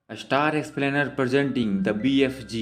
Star explainer presenting the BFG।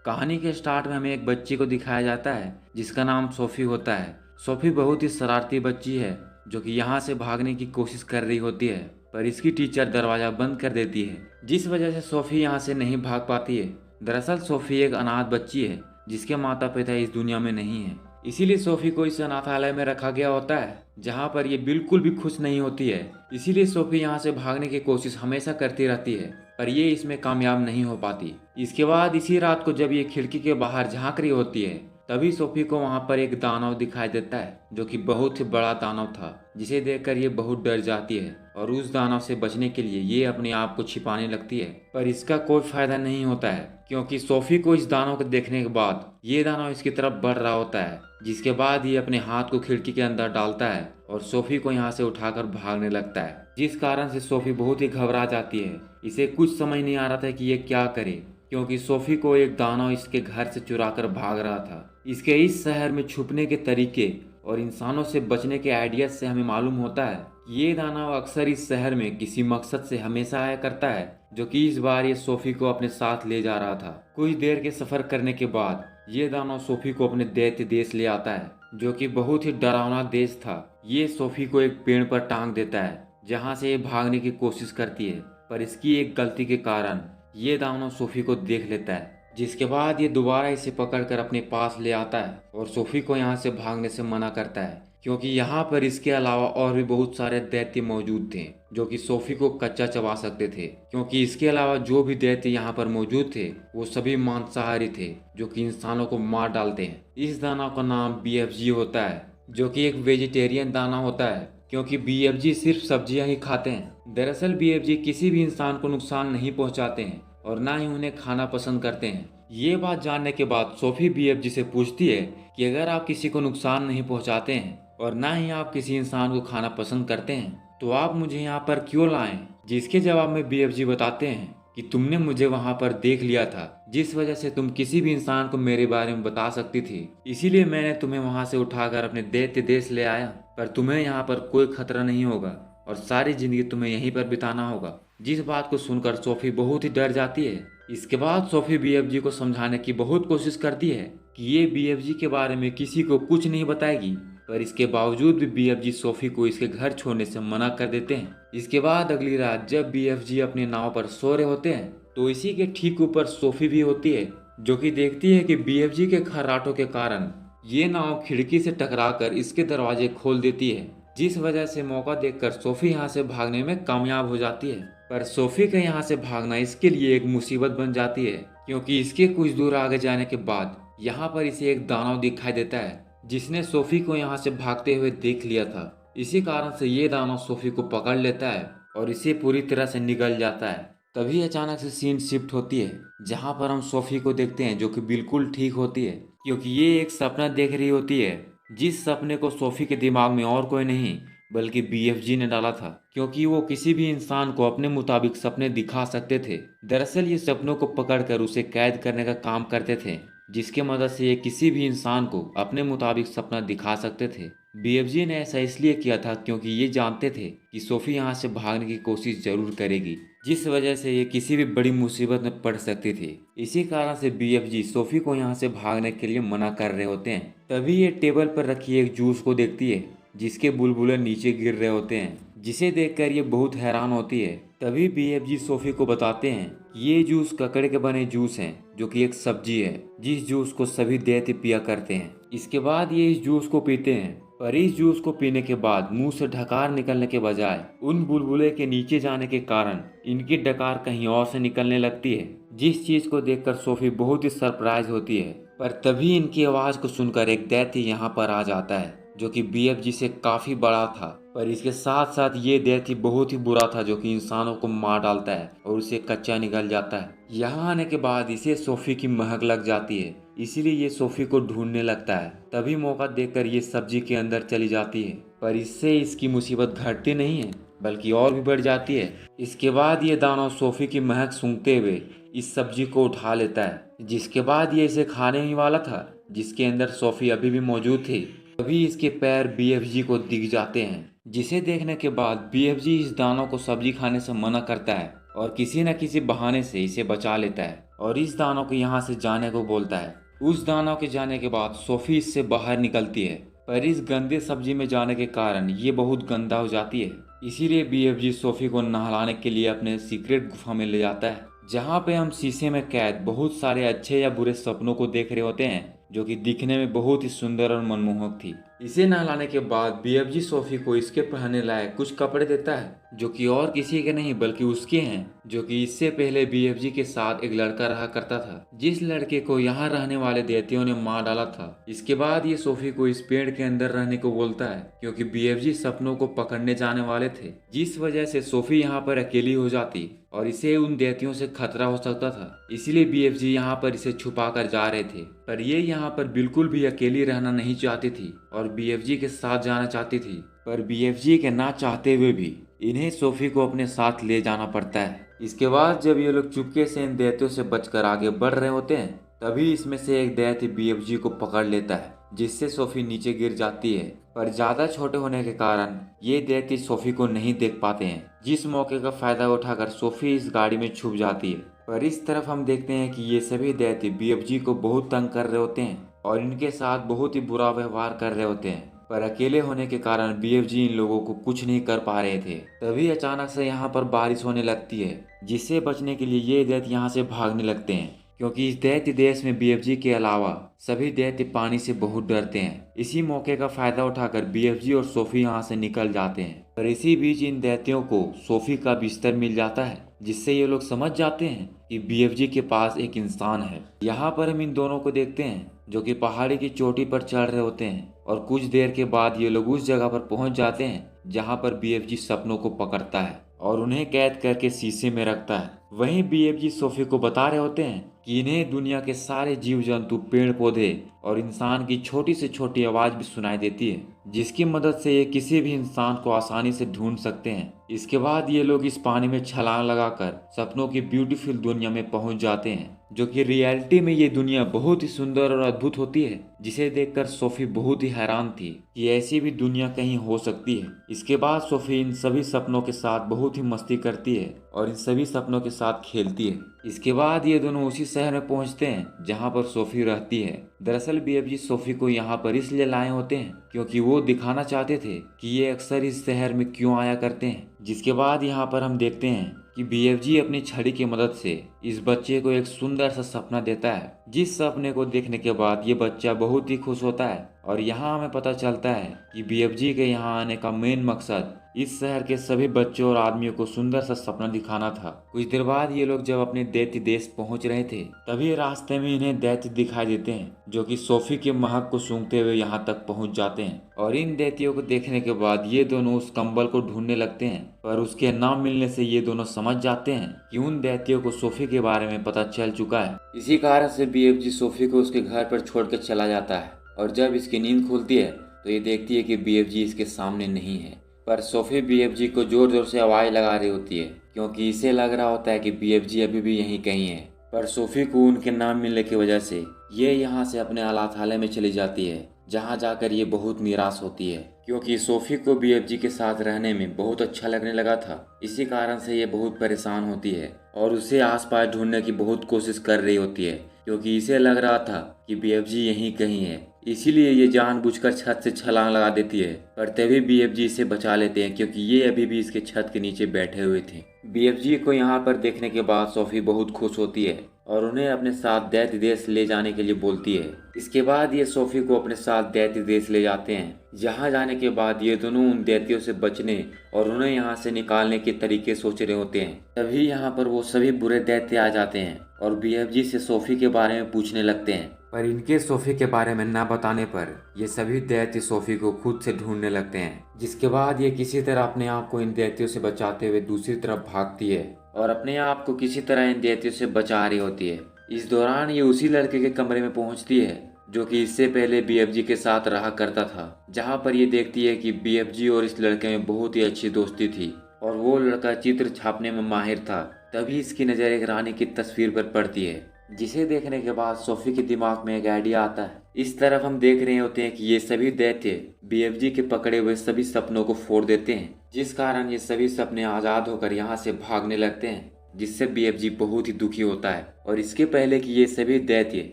कहानी के start में हमें एक बच्ची को दिखाया जाता है जिसका नाम सोफी होता है। सोफी बहुत ही शरारती बच्ची है जो कि यहाँ से भागने की कोशिश कर रही होती है, पर इसकी टीचर दरवाजा बंद कर देती है, जिस वजह से सोफी यहाँ से नहीं भाग पाती है। दरअसल सोफी एक अनाथ बच्ची है जिसके माता पिता इस दुनिया में नहीं है, इसीलिए सोफी को इस अनाथालय में रखा गया होता है जहाँ पर ये बिल्कुल भी खुश नहीं होती है। इसीलिए सोफी यहाँ से भागने की कोशिश हमेशा करती रहती है, पर ये इसमें कामयाब नहीं हो पाती। इसके बाद इसी रात को जब ये खिड़की के बाहर झांक रही होती है, तभी सोफी को वहां पर एक दानव दिखाई देता है जो कि बहुत ही बड़ा दानव था, जिसे देखकर ये बहुत डर जाती है और उस दानव से बचने के लिए ये अपने आप को छिपाने लगती है। पर इसका कोई फायदा नहीं होता है क्योंकि सोफी को इस दानव को देखने के बाद ये दानव इसकी तरफ बढ़ रहा होता है, जिसके बाद ये अपने हाथ को खिड़की के अंदर डालता है और सोफी को यहाँ से उठाकर भागने लगता है, जिस कारण से सोफी बहुत ही घबरा जाती है। इसे कुछ समझ नहीं आ रहा था कि ये क्या करे, क्योंकि सोफी को एक दानव इसके घर से चुराकर भाग रहा था। इसके इस शहर में छुपने के तरीके और इंसानों से बचने के आइडिया से हमें मालूम होता है कि ये दानव अक्सर इस शहर में किसी मकसद से हमेशा आया करता है, जो कि इस बार ये सोफी को अपने साथ ले जा रहा था। कुछ देर के सफर करने के बाद ये दानव सोफी को अपने दैत्य देश ले आता है, जो कि बहुत ही डरावना देश था। ये सोफी को एक पेड़ पर टांग देता है जहाँ से ये भागने की कोशिश करती है, पर इसकी एक गलती के कारण ये दानव सोफी को देख लेता है, जिसके बाद ये दोबारा इसे पकड़कर अपने पास ले आता है और सोफी को यहाँ से भागने से मना करता है, क्योंकि यहाँ पर इसके अलावा और भी बहुत सारे दैत्य मौजूद थे जो कि सोफी को कच्चा चबा सकते थे। क्योंकि इसके अलावा जो भी दैत्य यहाँ पर मौजूद थे वो सभी मांसाहारी थे जो कि इंसानों को मार डालते हैं। इस दानव का नाम BFG होता है, जो कि एक वेजिटेरियन दाना होता है, क्योंकि BFG सिर्फ सब्जियां ही खाते हैं। दरअसल BFG किसी भी इंसान को नुकसान नहीं पहुंचाते हैं और ना ही उन्हें खाना पसंद करते हैं। ये बात जानने के बाद सोफी BFG से पूछती है कि अगर आप किसी को नुकसान नहीं पहुंचाते हैं और ना ही आप किसी इंसान को खाना पसंद करते हैं तो आप मुझे यहाँ पर क्यों लाएं। जिसके जवाब में BFG बताते हैं कि तुमने मुझे वहाँ पर देख लिया था, जिस वजह से तुम किसी भी इंसान को मेरे बारे में बता सकती थी, इसीलिए मैंने तुम्हें वहाँ से उठाकर अपने दैत्य देश ले आया। पर तुम्हें यहाँ पर कोई खतरा नहीं होगा और सारी जिंदगी तुम्हें यहीं पर बिताना होगा। जिस बात को सुनकर सोफी बहुत ही डर जाती है। इसके बाद सोफी BFG को समझाने की बहुत कोशिश करती है कि ये BFG के बारे में किसी को कुछ नहीं बताएगी, पर इसके बावजूद भी BFG सोफी को इसके घर छोड़ने से मना कर देते हैं। इसके बाद अगली रात जब BFG अपने नाव पर सो रहे होते हैं तो इसी के ठीक ऊपर सोफी भी होती है, जो कि देखती है कि BFG के खर्राटों के कारण ये नाव खिड़की से टकराकर इसके दरवाजे खोल देती है, जिस वजह से मौका देखकर सोफी यहाँ से भागने में कामयाब हो जाती है। पर सोफी का यहाँ से भागना इसके लिए एक मुसीबत बन जाती है, क्योंकि इसके कुछ दूर आगे जाने के बाद यहाँ पर इसे एक दानव दिखाई देता है जिसने सोफी को यहाँ से भागते हुए देख लिया था। इसी कारण से ये दानव सोफी को पकड़ लेता है और इसे पूरी तरह से निगल जाता है। तभी अचानक से सीन शिफ्ट होती है जहाँ पर हम सोफी को देखते हैं जो कि बिल्कुल ठीक होती है, क्योंकि ये एक सपना देख रही होती है, जिस सपने को सोफी के दिमाग में और कोई नहीं बल्कि BFG ने डाला था, क्योंकि वो किसी भी इंसान को अपने मुताबिक सपने दिखा सकते थे। दरअसल ये सपनों को पकड़कर उसे कैद करने का काम करते थे, जिसके मदद से ये किसी भी इंसान को अपने मुताबिक सपना दिखा सकते थे। BFG ने ऐसा इसलिए किया था क्योंकि ये जानते थे कि सोफी यहाँ से भागने की कोशिश जरूर करेगी, जिस वजह से ये किसी भी बड़ी मुसीबत में पड़ सकती थी। इसी कारण से BFG सोफी को यहाँ से भागने के लिए मना कर रहे होते हैं। तभी ये टेबल पर रखी एक जूस को देखती है जिसके बुलबुले नीचे गिर रहे होते हैं, जिसे देखकर ये बहुत हैरान होती है। तभी BFG सोफी को बताते हैं कि ये जूस ककड़े के बने जूस हैं, जो कि एक सब्जी है जिस जूस को सभी दैत्य पिया करते हैं। इसके बाद ये इस जूस को पीते हैं, पर इस जूस को पीने के बाद मुंह से डकार निकलने के बजाय उन बुलबुले के नीचे जाने के कारण इनकी डकार कहीं और से निकलने लगती है, जिस चीज को देखकर सोफी बहुत ही सरप्राइज होती है। पर तभी इनकी आवाज को सुनकर एक दैत्य यहाँ पर आ जाता है जो कि BFG से काफी बड़ा था, पर इसके साथ साथ ये दैत्य बहुत ही बुरा था जो कि इंसानों को मार डालता है और उसे कच्चा निगल जाता है। यहाँ आने के बाद इसे सोफी की महक लग जाती है, इसीलिए ये सोफी को ढूंढने लगता है। तभी मौका देखकर ये सब्जी के अंदर चली जाती है, पर इससे इसकी मुसीबत घटती नहीं है बल्कि और भी बढ़ जाती है। इसके बाद ये दानव सोफी की महक सूंघते हुए इस सब्जी को उठा लेता है, जिसके बाद ये इसे खाने ही वाला था, जिसके अंदर सोफी अभी भी मौजूद थी। तभी इसके पैर BFG को दिख जाते हैं, जिसे देखने के बाद BFG इस दानव को सब्जी खाने से मना करता है और किसी न किसी बहाने से इसे बचा लेता है और इस दानव को यहाँ से जाने को बोलता है। उस दानव के जाने के बाद सोफी इससे बाहर निकलती है, पर इस गंदे सब्जी में जाने के कारण ये बहुत गंदा हो जाती है। इसीलिए BFG सोफी को नहलाने के लिए अपने सीक्रेट गुफा में ले जाता है, जहाँ पे हम शीशे में कैद बहुत सारे अच्छे या बुरे सपनों को देख रहे होते हैं, जो कि दिखने में बहुत ही सुंदर और मनमोहक थी। इसे नहलाने के बाद BFG सोफी को इसके पहनने लायक कुछ कपड़े देता है, जो कि और किसी के नहीं बल्कि उसके हैं, जो कि इससे पहले BFG के साथ एक लड़का रहा करता था, जिस लड़के को यहाँ रहने वाले दैत्यों ने मार डाला था। इसके बाद ये सोफी को इस पेड़ के अंदर रहने को बोलता है, क्योंकि BFG सपनों को पकड़ने जाने वाले थे, जिस वजह से सोफी यहाँ पर अकेली हो जाती और इसे उन दैत्यों से खतरा हो सकता था। इसलिए BFG यहाँ पर इसे छुपा कर जा रहे थे, पर ये यहाँ पर बिल्कुल भी अकेली रहना नहीं चाहती थी और BFG के साथ जाना चाहती थी। पर BFG के ना चाहते हुए भी इन्हें सोफी को अपने साथ ले जाना पड़ता है। इसके बाद जब ये लोग चुपके से इन दैत्यों से बचकर आगे बढ़ रहे होते हैं, तभी इसमें से एक दैत्य BFG को पकड़ लेता है, जिससे सोफी नीचे गिर जाती है। पर ज्यादा छोटे होने के कारण ये दैत्य सोफी को नहीं देख पाते हैं, जिस मौके का फायदा उठाकर सोफी इस गाड़ी में छुप जाती है। पर इस तरफ हम देखते हैं कि ये सभी दैत्य BFG को बहुत तंग कर रहे होते हैं और इनके साथ बहुत ही बुरा व्यवहार कर रहे होते हैं। पर अकेले होने के कारण BFG इन लोगों को कुछ नहीं कर पा रहे थे। तभी अचानक से यहाँ पर बारिश होने लगती है, जिससे बचने के लिए ये दैत्य यहाँ से भागने लगते हैं, क्योंकि इस दैत्य देश में BFG के अलावा सभी दैत्य पानी से बहुत डरते हैं। इसी मौके का फायदा उठाकर BFG और सोफी यहाँ से निकल जाते हैं। पर इसी बीच इन दैत्यों को सोफी का बिस्तर मिल जाता है, जिससे ये लोग समझ जाते हैं कि BFG के पास एक इंसान है। यहाँ पर हम इन दोनों को देखते हैं जो कि पहाड़ी की चोटी पर चढ़ रहे होते हैं और कुछ देर के बाद ये लोग उस जगह पर पहुंच जाते हैं जहाँ पर BFG सपनों को पकड़ता है और उन्हें कैद करके शीशे में रखता है। वहीं BFG सोफी को बता रहे होते हैं कि इन्हें दुनिया के सारे जीव जंतु, पेड़ पौधे और इंसान की छोटी से छोटी आवाज भी सुनाई देती है, जिसकी मदद से ये किसी भी इंसान को आसानी से ढूंढ सकते हैं। इसके बाद ये लोग इस पानी में छलांग लगाकर सपनों की ब्यूटीफुल दुनिया में पहुंच जाते हैं, जो कि रियलिटी में ये दुनिया बहुत ही सुंदर और अद्भुत होती है, जिसे देखकर सोफी बहुत ही हैरान थी कि ऐसी भी दुनिया कहीं हो सकती है। इसके बाद सोफी इन सभी सपनों के साथ बहुत ही मस्ती करती है और इन सभी सपनों के साथ खेलती है। इसके बाद ये दोनों उसी शहर में पहुंचते हैं जहां पर सोफी रहती है। दरअसल BFG सोफी को यहाँ पर इसलिए लाए होते हैं क्योंकि वो दिखाना चाहते थे कि ये अक्सर इस शहर में क्यों आया करते हैं। जिसके बाद यहाँ पर हम देखते हैं कि BFG अपनी छड़ी की मदद से इस बच्चे को एक सुंदर सा सपना देता है, जिस सपने को देखने के बाद ये बच्चा बहुत ही खुश होता है। और यहाँ हमें पता चलता है कि BFG के यहाँ आने का मेन मकसद इस शहर के सभी बच्चों और आदमियों को सुंदर सा सपना दिखाना था। कुछ देर बाद ये लोग जब अपने दैत्य देश पहुंच रहे थे, तभी रास्ते में इन्हें दैत्य दिखाई देते हैं, जो कि सोफी के महक को सूंघते हुए यहाँ तक पहुंच जाते हैं। और इन दैत्यों को देखने के बाद ये दोनों उस कंबल को ढूंढने लगते हैं, पर उसके ना मिलने से ये दोनों समझ जाते हैं कि उन दैत्यों को सोफी के बारे में पता चल चुका है। इसी कारण से BFG सोफी को उसके घर पर छोड़कर चला जाता है और जब इसकी नींद खुलती है तो ये देखती है कि BFG इसके सामने नहीं है। पर सोफी BFG को जोर जोर से आवाज लगा रही होती है, क्योंकि इसे लग रहा होता है कि BFG अभी भी यहीं कहीं है। पर सोफी को उनके नाम मिलने की वजह से ये यहाँ से अपने अनाथालय में चली जाती है, जहाँ जाकर ये बहुत निराश होती है, क्योंकि सोफी को BFG के साथ रहने में बहुत अच्छा लगने लगा था। इसी कारण से ये बहुत परेशान होती है और उसे आसपास ढूंढने की बहुत कोशिश कर रही होती है, क्योंकि इसे लग रहा था कि BFG यहीं कहीं है। इसीलिए ये जानबूझकर छत से छलांग लगा देती है, पर तभी BFG इसे बचा लेते हैं, क्योंकि ये अभी भी इसके छत के नीचे बैठे हुए थे। BFG को यहाँ पर देखने के बाद सोफी बहुत खुश होती है और उन्हें अपने साथ दैत्य देश ले जाने के लिए बोलती है। इसके बाद ये सोफी को अपने साथ दैत्य देश ले जाते हैं, जहाँ जाने के बाद ये दोनों उन दैत्यों से बचने और उन्हें यहाँ से निकालने के तरीके सोच रहे होते हैं। तभी यहाँ पर वो सभी बुरे दैत्य आ जाते हैं और BFG से सोफी के बारे में पूछने लगते हैं, पर इनके सोफी के बारे में न बताने पर ये सभी दैत्य सोफी को खुद से ढूंढने लगते हैं। जिसके बाद ये किसी तरह अपने आप को इन दैत्यों से बचाते हुए दूसरी तरफ भागती है और अपने आप को किसी तरह इन दैत्यों से बचा रही होती है। इस दौरान ये उसी लड़के के कमरे में पहुंचती है जो कि इससे पहले BFG के साथ रहा करता था, जहां पर ये देखती है कि BFG और इस लड़के में बहुत ही अच्छी दोस्ती थी और वो लड़का चित्र छापने में माहिर था। तभी इसकी नज़र एक रानी की तस्वीर पर पड़ती है, जिसे देखने के बाद सोफी के दिमाग में एक आइडिया आता है। इस तरफ हम देख रहे होते हैं कि ये सभी दैत्य BFG के पकड़े हुए सभी सपनों को फोड़ देते हैं, जिस कारण ये सभी सपने आज़ाद होकर यहाँ से भागने लगते हैं। जिससे बीएफजी बहुत ही दुखी होता है। और इसके पहले कि ये सभी दैत्य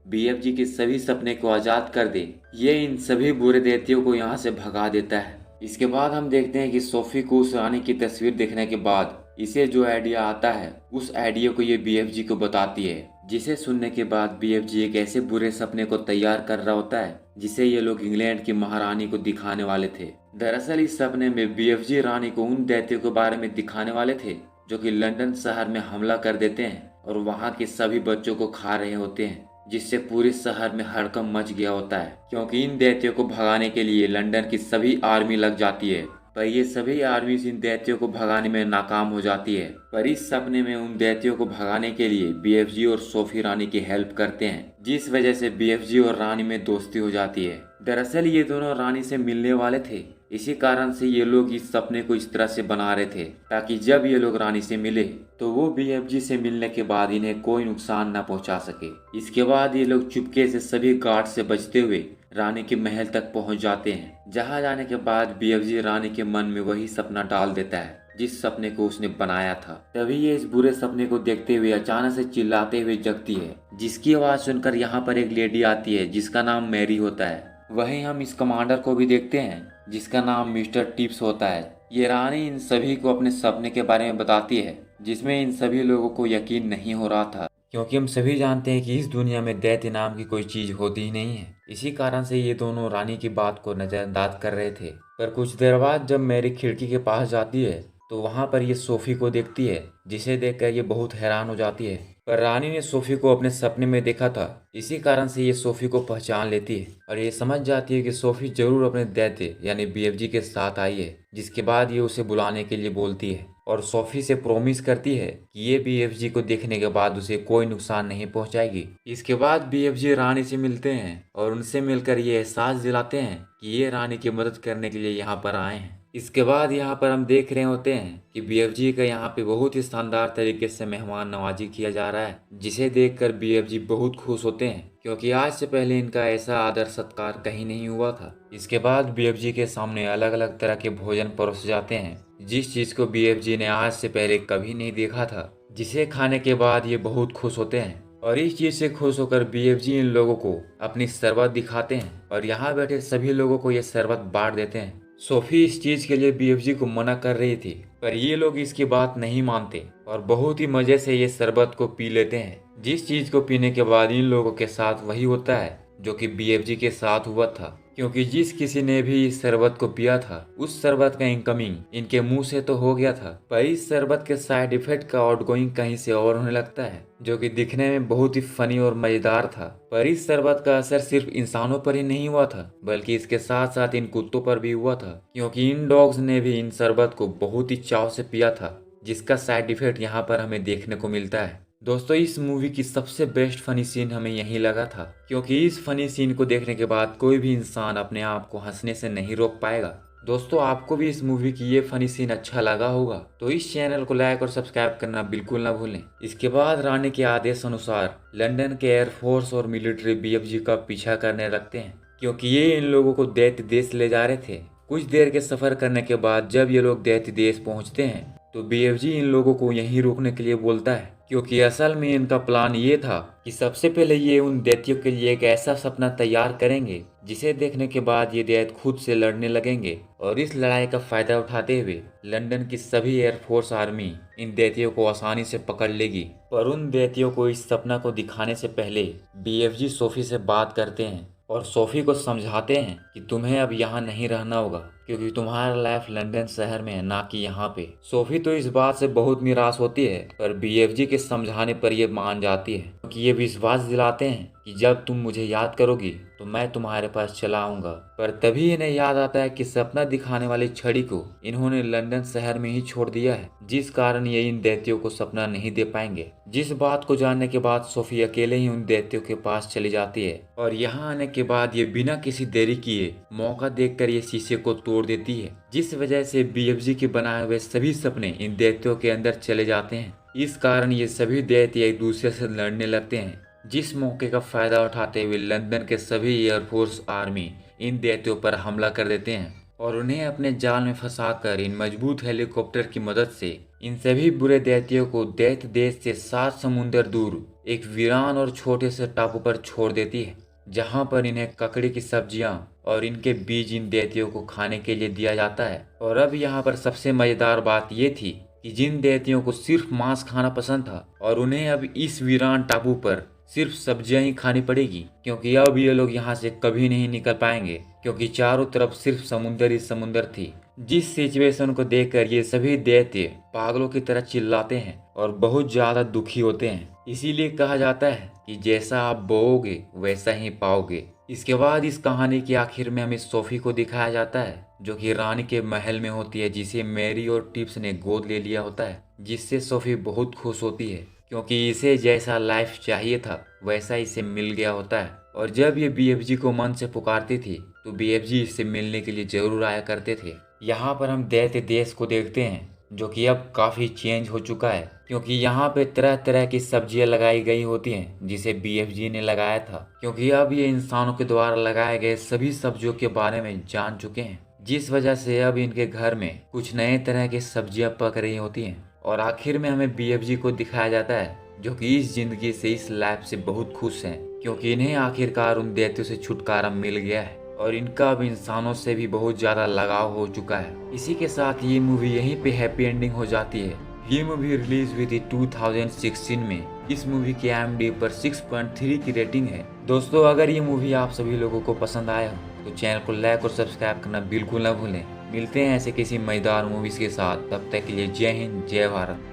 बीएफजी के सभी सपने को आजाद कर दे, ये इन सभी बुरे दैत्यों को यहाँ से भगा देता है। इसके बाद हम देखते हैं कि सोफी को उस रानी की तस्वीर देखने के बाद इसे जो आइडिया आता है उस आइडिया को ये बीएफजी को बताती है, जिसे सुनने के बाद बीएफजी एक ऐसे बुरे सपने को तैयार कर रहा होता है जिसे ये लोग इंग्लैंड की महारानी को दिखाने वाले थे। दरअसल इस सपने में बीएफजी रानी को उन दैत्यों के बारे में दिखाने वाले थे जो कि लंदन शहर में हमला कर देते हैं और वहाँ के सभी बच्चों को खा रहे होते हैं, जिससे पूरे शहर में हड़कंप मच गया होता है, क्योंकि इन दैत्यों को भगाने के लिए लंदन की सभी आर्मी लग जाती है। पर ये सभी आर्मी इन दैत्यों को भगाने में नाकाम हो जाती है। पर इस सपने में उन दैत्यों को भगाने के लिए बीएफजी और सोफी रानी की हेल्प करते हैं, जिस वजह से बीएफजी और रानी में दोस्ती हो जाती है। दरअसल ये दोनों रानी से मिलने वाले थे, इसी कारण से ये लोग इस सपने को इस तरह से बना रहे थे ताकि जब ये लोग रानी से मिले तो वो बीएफजी से मिलने के बाद इन्हें कोई नुकसान न पहुंचा सके। इसके बाद ये लोग चुपके से सभी गार्ड से बचते हुए रानी के महल तक पहुंच जाते हैं, जहां जाने के बाद बीएफजी रानी के मन में वही सपना डाल देता है जिस सपने को उसने बनाया था। तभी ये इस बुरे सपने को देखते हुए अचानक से चिल्लाते हुए जगती है, जिसकी आवाज सुनकर यहाँ पर एक लेडी आती है जिसका नाम मैरी होता है। वहीं हम इस कमांडर को भी देखते हैं जिसका नाम मिस्टर टिप्स होता है। ये रानी इन सभी को अपने सपने के बारे में बताती है, जिसमें इन सभी लोगों को यकीन नहीं हो रहा था, क्योंकि हम सभी जानते हैं कि इस दुनिया में दैत्य नाम की कोई चीज होती ही नहीं है। इसी कारण से ये दोनों रानी की बात को नजरअंदाज कर रहे थे। पर कुछ देर बाद जब मैरी खिड़की के पास जाती है तो वहाँ पर ये सोफी को देखती है, जिसे देखकर ये बहुत हैरान हो जाती है। पर रानी ने सोफी को अपने सपने में देखा था, इसी कारण से ये सोफी को पहचान लेती है और ये समझ जाती है कि सोफी जरूर अपने दैत्य यानी बीएफजी के साथ आई है। जिसके बाद ये उसे बुलाने के लिए बोलती है और सोफी से प्रॉमिस करती है कि ये बीएफजी को देखने के बाद उसे कोई नुकसान नहीं पहुंचाएगी। इसके बाद बीएफजी रानी से मिलते हैं और उनसे मिलकर ये एहसास दिलाते हैं कि ये रानी की मदद करने के लिए यहाँ पर आए हैं। इसके बाद यहाँ पर हम देख रहे होते हैं कि बीएफजी का यहाँ पे बहुत ही शानदार तरीके से मेहमान नवाजी किया जा रहा है, जिसे देखकर बीएफजी बहुत खुश होते हैं, क्योंकि आज से पहले इनका ऐसा आदर सत्कार कहीं नहीं हुआ था। इसके बाद बीएफजी के सामने अलग अलग तरह के भोजन परोसे जाते हैं, जिस चीज को बीएफजी ने आज से पहले कभी नहीं देखा था, जिसे खाने के बाद ये बहुत खुश होते हैं। और इस चीज से खुश होकर बीएफजी इन लोगों को अपनी शरबत दिखाते हैं और यहाँ बैठे सभी लोगों को ये शरबत बांट देते हैं। सोफी इस चीज के लिए बीएफजी को मना कर रही थी, पर ये लोग इसकी बात नहीं मानते और बहुत ही मजे से ये शरबत को पी लेते हैं, जिस चीज को पीने के बाद इन लोगों के साथ वही होता है जो कि बीएफजी के साथ हुआ था, क्योंकि जिस किसी ने भी इस शरबत को पिया था उस शरबत का इनकमिंग इनके मुंह से तो हो गया था, पर इस शरबत के साइड इफेक्ट का आउटगोइंग कहीं से और होने लगता है, जो कि दिखने में बहुत ही फनी और मजेदार था। पर इस शरबत का असर सिर्फ इंसानों पर ही नहीं हुआ था, बल्कि इसके साथ साथ इन कुत्तों पर भी हुआ था, क्योंकि इन डॉग्स ने भी इन शरबत को बहुत ही चाव से पिया था, जिसका साइड इफेक्ट यहाँ पर हमें देखने को मिलता है। दोस्तों, इस मूवी की सबसे बेस्ट फनी सीन हमें यही लगा था, क्योंकि इस फनी सीन को देखने के बाद कोई भी इंसान अपने आप को हंसने से नहीं रोक पाएगा। दोस्तों, आपको भी इस मूवी की ये फनी सीन अच्छा लगा होगा तो इस चैनल को लाइक और सब्सक्राइब करना बिल्कुल ना भूलें। इसके बाद रानी के आदेश अनुसार लंदन के एयरफोर्स और मिलिट्री बीएफजी का पीछा करने लगते हैं, क्योंकि ये इन लोगों को दैत्य देश ले जा रहे थे। कुछ देर के सफर करने के बाद जब ये लोग दैत्य देश पहुंचते हैं तो बीएफजी इन लोगों को यहीं रोकने के लिए बोलता है, क्योंकि असल में इनका प्लान ये था कि सबसे पहले ये उन दैत्यों के लिए एक ऐसा सपना तैयार करेंगे जिसे देखने के बाद ये दैत्य खुद से लड़ने लगेंगे और इस लड़ाई का फायदा उठाते हुए लंदन की सभी एयरफोर्स आर्मी इन दैत्यों को आसानी से पकड़ लेगी। पर उन दैत्यों को इस सपना को दिखाने से पहले बीएफजी सोफी से बात करते हैं और सोफी को समझाते हैं कि तुम्हें अब यहाँ नहीं रहना होगा, क्योंकि तुम्हारा लाइफ लंदन शहर में है, ना कि यहाँ पे। सोफी तो इस बात से बहुत निराश होती है, पर बीएफजी के समझाने पर यह मान जाती है, क्योंकि ये विश्वास दिलाते हैं कि जब तुम मुझे याद करोगी तो मैं तुम्हारे पास चला आऊंगा। पर तभी इन्हें याद आता है कि सपना दिखाने वाली छड़ी को इन्होंने लंदन शहर में ही छोड़ दिया है, जिस कारण ये इन दैत्यों को सपना नहीं दे पाएंगे। जिस बात को जानने के बाद सोफी अकेले ही उन दैत्यों के पास चली जाती है और यहाँ आने के बाद ये बिना किसी देरी किए मौका देखकर ये शीशे को तोड़ देती है, जिस वजह से बीएफजी के बनाए हुए सभी सपने इन दैत्यों के अंदर चले जाते हैं। इस कारण ये सभी दैत्य एक दूसरे से लड़ने लगते हैं, जिस मौके का फायदा उठाते हुए लंदन के सभी एयरफोर्स आर्मी इन दैत्यों पर हमला कर देते हैं और उन्हें अपने जाल में फंसाकर इन मजबूत हेलीकॉप्टर की मदद से इन सभी बुरे दैत्यों को दैत्य देश से 7 समुंदर दूर एक वीरान और छोटे से टापू पर छोड़ देती है, जहां पर इन्हें ककड़ी की सब्जियां और इनके बीज इन दैत्यों को खाने के लिए दिया जाता है। और अब यहाँ पर सबसे मजेदार बात ये थी कि जिन दैत्यों को सिर्फ मांस खाना पसंद था और उन्हें अब इस वीरान टापू पर सिर्फ सब्जियां ही खानी पड़ेगी, क्योंकि अब ये लोग यहाँ से कभी नहीं निकल पाएंगे, क्योंकि चारों तरफ सिर्फ समुंदर ही समुंदर थी। जिस सिचुएशन को देखकर ये सभी दैत्य पागलों की तरह चिल्लाते हैं और बहुत ज्यादा दुखी होते हैं। इसीलिए कहा जाता है कि जैसा आप बोओगे वैसा ही पाओगे। इसके बाद इस कहानी के आखिर में हमें सोफी को दिखाया जाता है, जो कि रानी के महल में होती है, जिसे मैरी और टिप्स ने गोद ले लिया होता है, जिससे सोफी बहुत खुश होती है, क्योंकि इसे जैसा लाइफ चाहिए था वैसा इसे मिल गया होता है। और जब ये BFG को मन से पुकारती थी तो BFG इससे मिलने के लिए जरूर आया करते थे। यहाँ पर हम दैत्य देश को देखते हैं, जो कि अब काफ़ी चेंज हो चुका है, क्योंकि यहाँ पे तरह तरह की सब्जियां लगाई गई होती हैं जिसे BFG ने लगाया था, क्योंकि अब ये इंसानों के द्वारा लगाए गए सभी सब्जियों के बारे में जान चुके हैं, जिस वजह से अब इनके घर में कुछ नए तरह की सब्जियां पक रही होती हैं। और आखिर में हमें BFG को दिखाया जाता है, जो कि इस जिंदगी से, इस लाइफ से बहुत खुश हैं, क्योंकि इन्हें आखिरकार उन दैत्यों से छुटकारा मिल गया है और इनका अब इंसानों से भी बहुत ज़्यादा लगाव हो चुका है। इसी के साथ ये मूवी यहीं पे हैप्पी एंडिंग हो जाती है। ये मूवी रिलीज हुई थी 2016 में। इस मूवी की IMDb पर 6.3 की रेटिंग है। दोस्तों, अगर ये मूवी आप सभी लोगों को पसंद आया हो तो चैनल को लाइक और सब्सक्राइब करना बिल्कुल ना भूलें। मिलते हैं ऐसे किसी मजेदार मूवीज के साथ, तब तक के लिए जय हिंद, जय भारत।